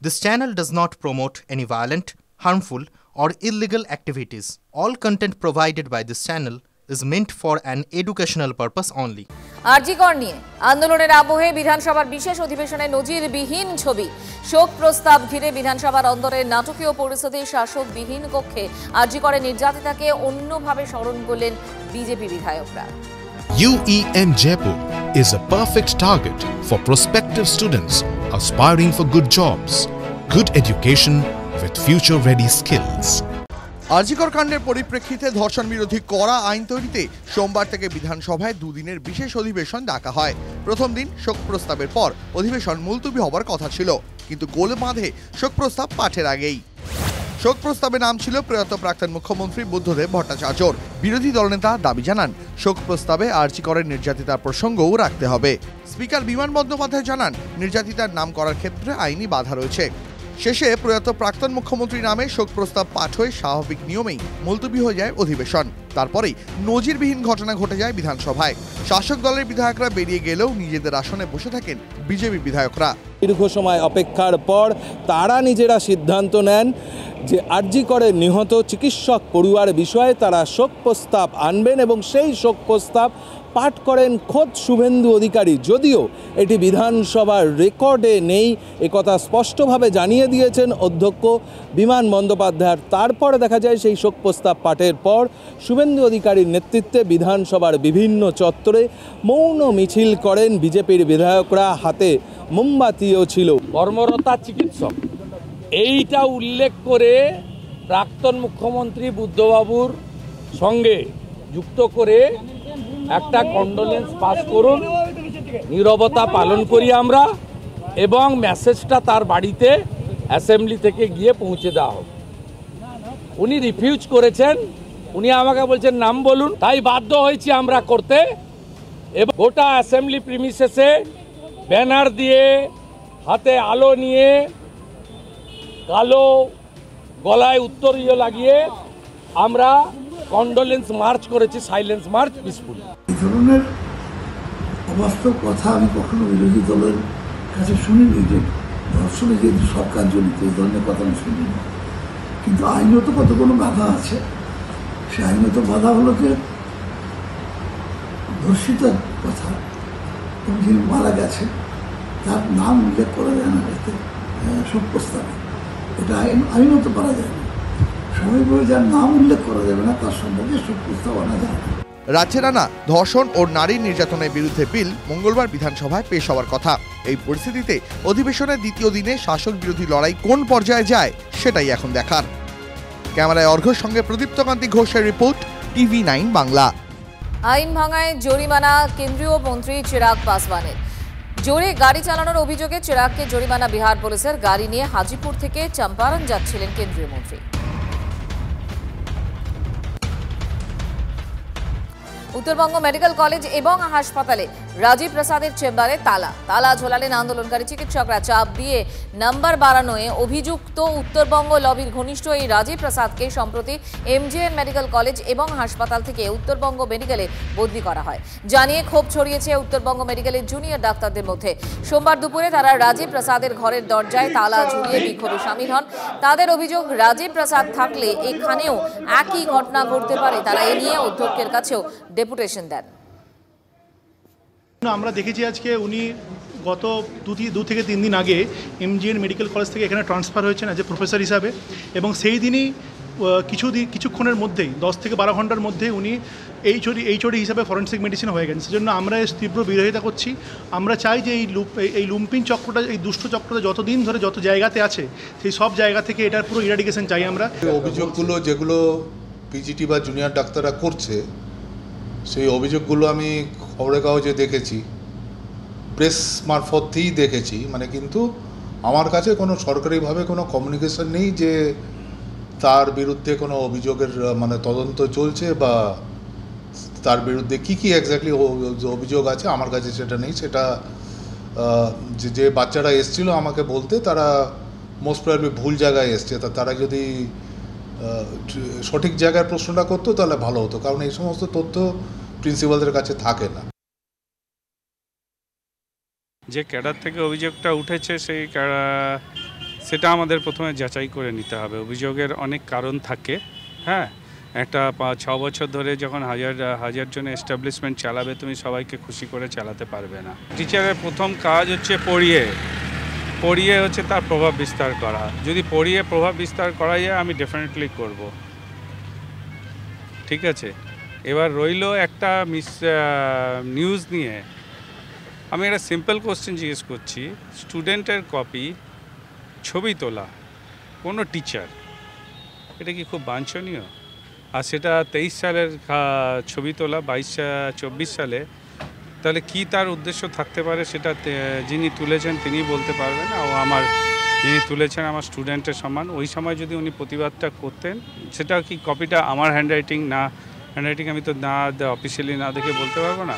This channel does not promote any violent, harmful, or illegal activities. All content provided by this channel is meant for an educational purpose only. RG Kar নিয়ে আন্দোলনের আবহে বিধানসভার বিশেষ অধিবেশনে নজিরবিহীন ছবি। শোক প্রস্তাব ঘিরে বিধানসভার অন্দরের নাটকীয় পরিস্থিতি, শাসকবিহীন কক্ষে আরজিকরের নির্যাতিতাকে অন্যভাবে স্মরণ করলেন BJP বিধায়করা। UEM Jaipur is a perfect target for prospective students aspiring for good jobs, good education with future-ready skills. RG Kar কাণ্ডের পরিপ্রেক্ষিতে ধর্ষণ বিরোধী কড়া আইন তৈরিতে সোমবার থেকে বিধানসভায় দুদিনের বিশেষ অধিবেশন ডাকা হয়। প্রথম দিন শোক প্রস্তাবের পর অধিবেশন মুলতবি হবার কথা ছিল, কিন্তু গোল বাঁধে শোক প্রস্তাব পাঠের আগেই। শোক প্রস্তাবে নাম ছিল প্রয়াত প্রাক্তন মুখ্যমন্ত্রী বুদ্ধদেব ভট্টাচার্যর। বিরোধী দলনেতা দাবি জানান শোক প্রস্তাবে আরজিকরের নির্যাতিতার প্রসঙ্গও রাখতে হবে। স্পিকার বিমান বন্দ্যোপাধ্যায় জানান নির্যাতিতার নাম করার ক্ষেত্রে আইনি বাধা রয়েছে। শেষে প্রয়াত প্রাক্তন মুখ্যমন্ত্রী নামে শোক প্রস্তাব পাঠ হয়ে স্বাভাবিক নিয়মেই মুলতবি হয়ে যায় অধিবেশন। তারপরেই নজিরবিহীন ঘটনা ঘটে যায় বিধানসভায়। শাসক দলের বিধায়করা বেরিয়ে গেলেও নিজেদের আসনে বসে থাকেন বিজেপি বিধায়করা। দীর্ঘ সময় অপেক্ষার পর তারা নিজেরা সিদ্ধান্ত নেন যে আরজিকরে নিহত চিকিৎসক পড়ুয়ার বিষয়ে তারা শোক প্রস্তাব আনবেন এবং সেই শোক প্রস্তাব পাঠ করেন খোদ শুভেন্দু অধিকারী। যদিও এটি বিধানসভার রেকর্ডে নেই, একথা স্পষ্টভাবে জানিয়ে দিয়েছেন অধ্যক্ষ বিমান বন্দ্যোপাধ্যায়। তারপরে দেখা যায় সেই শোক প্রস্তাব পাঠের পর শুভেন্দু অধিকারীর নেতৃত্বে বিধানসভার বিভিন্ন চত্বরে মৌন মিছিল করেন বিজেপির বিধায়করা, হাতে মোমবাতিও ছিল। কর্মরতা চিকিৎসক এইটা উল্লেখ করে প্রাক্তন মুখ্যমন্ত্রী বুদ্ধবাবুর সঙ্গে যুক্ত করে একটা কন্ডোলেন্স পাস করুন, নীরবতা পালন করি আমরা, এবং মেসেজটা তার বাড়িতে অ্যাসেম্বলি থেকে গিয়ে পৌঁছে দেওয়া হোক। উনি রিফিউজ করেছেন, উনি আমাকে বলছেন নাম বলুন, তাই বাধ্য হয়েছি আমরা করতে। এবং গোটা অ্যাসেম্বলি প্রিমিসেসে ব্যানার দিয়ে, হাতে আলো নিয়ে, কালো গলায় উত্তরীয় লাগিয়ে আমরা কন্ডোলেন্স মার্চ করেছি, সাইলেন্স মার্চ পিসফুলি। এই ধরনের অবাস্তব কথা আমি কখনো বিরোধী দলের কাছে শুনিনি, যে ধর্ষণে যেহেতু সরকার জড়িত, এই ধরনের কথা আমি শুনিনি। কিন্তু আইনত কত কোনো বাধা আছে। সে আইনত বাধা হলো যে ধর্ষিতার কথা, এবং যিনি মারা গেছে তার নাম উল্লেখ করা যায় না এতে শোক প্রস্তাবে, এটা আইনত করা যায় না। সবাই বলে যার নাম উল্লেখ করা যাবে না তার সম্পর্কে শোক প্রস্তাব আনা যায় না। রাজ্যের আনা ধর্ষণ ও নারী নির্যাতনের বিরুদ্ধে বিল মঙ্গলবার বিধানসভায় পেশ হওয়ার কথা। এই পরিস্থিতিতে অধিবেশনের দ্বিতীয় দিনে শাসক বিরোধী লড়াই কোন পর্যায়ে যায় সেটাই এখন দেখার। ক্যামেরায় অর্ঘ্যর সঙ্গে প্রদীপ্তকান্তি ঘোষের রিপোর্ট, TV9 বাংলা। আইন ভাঙায় জরিমানা কেন্দ্রীয় মন্ত্রী চিরাগ পাসওয়ানের। জোরে গাড়ি চালানোর অভিযোগে চিরাগকে জরিমানা বিহার পুলিশের। গাড়ি নিয়ে হাজিপুর থেকে চম্পারণ যাচ্ছিলেন কেন্দ্রীয় মন্ত্রী। উত্তরবঙ্গ মেডিকেল কলেজ এবং হাসপাতালে রাজীব প্রসাদের চেম্বারে তালা ঝোলালেন আন্দোলনকারী চিকিৎসকরা। চাপ দিয়ে নাম্বার বাড়ানোয় অভিযুক্ত উত্তরবঙ্গ লবির ঘনিষ্ঠ এই রাজীব প্রসাদকে সম্প্রতি MGN মেডিকেল কলেজ এবং হাসপাতাল থেকে উত্তরবঙ্গ মেডিকেলে বদলি করা হয়। জানিয়ে ক্ষোভ ছড়িয়েছে উত্তরবঙ্গ মেডিকেলের জুনিয়র ডাক্তারদের মধ্যে। সোমবার দুপুরে তারা রাজীব প্রসাদের ঘরের দরজায় তালা ঝুলিয়ে বিক্ষোভে সামিল হন। তাদের অভিযোগ, রাজীব প্রসাদ থাকলে এখানেও একই ঘটনা ঘটতে পারে। তারা এ নিয়ে অধ্যক্ষের কাছেও ডেপুটেশন দেন। আমরা দেখেছি আজকে উনি গত 2 থেকে 3 দিন আগে MGN মেডিকেল কলেজ থেকে এখানে ট্রান্সফার হয়েছেন অ্যাজ এ প্রফেসর হিসাবে, এবং সেই দিনই কিছুক্ষণের মধ্যেই 10 থেকে 12 ঘন্টার মধ্যে উনি এইচওডি হিসাবে ফরেন্সিক মেডিসিন হয়ে গেছেন। সেজন্য আমরা তীব্র বিরোধিতা করছি। আমরা চাই যে এই লুম্পিং চক্রটা, এই দুষ্ট চক্রটা যতদিন ধরে যত জায়গাতে আছে সেই সব জায়গা থেকে এটার পুরো ইরাডিকেশন চাই আমরা। অভিযোগগুলো যেগুলো PGT বা জুনিয়র ডাক্তাররা করছে, সেই অভিযোগগুলো আমি খবরের কাগজে দেখেছি, প্রেস মারফতেই দেখেছি, কিন্তু আমার কাছে কোনো সরকারিভাবে কোনো কমিউনিকেশন নেই যে তার বিরুদ্ধে কোনো অভিযোগের তদন্ত চলছে বা তার বিরুদ্ধে কি এক্স্যাক্টলি অভিযোগ আছে, আমার কাছে সেটা নেই। সেটা যে বাচ্চারা এসছিল আমাকে বলতে, তারা মোস্ট প্রবাবলি ভুল জায়গায় এসছে। তারা যদি সঠিক জায়গায় প্রশ্নটা করতো তাহলে ভালো হতো, কারণ এই সমস্ত তথ্য প্রিন্সিপালদের কাছে থাকে না। যে ক্যাডার থেকে অভিযোগটা উঠেছে সেই সেটা আমাদের প্রথমে যাচাই করে নিতে হবে। অভিযোগের অনেক কারণ থাকে, হ্যাঁ। একটা 6 বছর ধরে যখন হাজার জন এস্টাবলিশমেন্ট চালাবে, তুমি সবাইকে খুশি করে চালাতে পারবে না। টিচারের প্রথম কাজ হচ্ছে পড়িয়ে হচ্ছে তার প্রভাব বিস্তার করা। যদি পড়িয়ে প্রভাব বিস্তার করা যায়, আমি ডেফিনেটলি করব, ঠিক আছে। এবার রইল একটা নিউজ নিয়ে। আমি একটা সিম্পল কোশ্চেন জিজ্ঞেস করছি, স্টুডেন্টের কপি ছবি তোলা কোনো টিচার, এটা কি খুব বাঞ্ছনীয়? আর সেটা 23 সালের ছবি তোলা 24 সালে, তাহলে কি তার উদ্দেশ্য থাকতে পারে সেটা যিনি তুলেছেন তিনি বলতে পারবেন। যিনি তুলেছেন আমার স্টুডেন্টের সমান। ওই সময় যদি উনি প্রতিবাদটা করতেন, সেটা কি কপিটা আমার হ্যান্ডরাইটিং আমি তো না অফিসিয়ালি না দেখে বলতে পারবো না।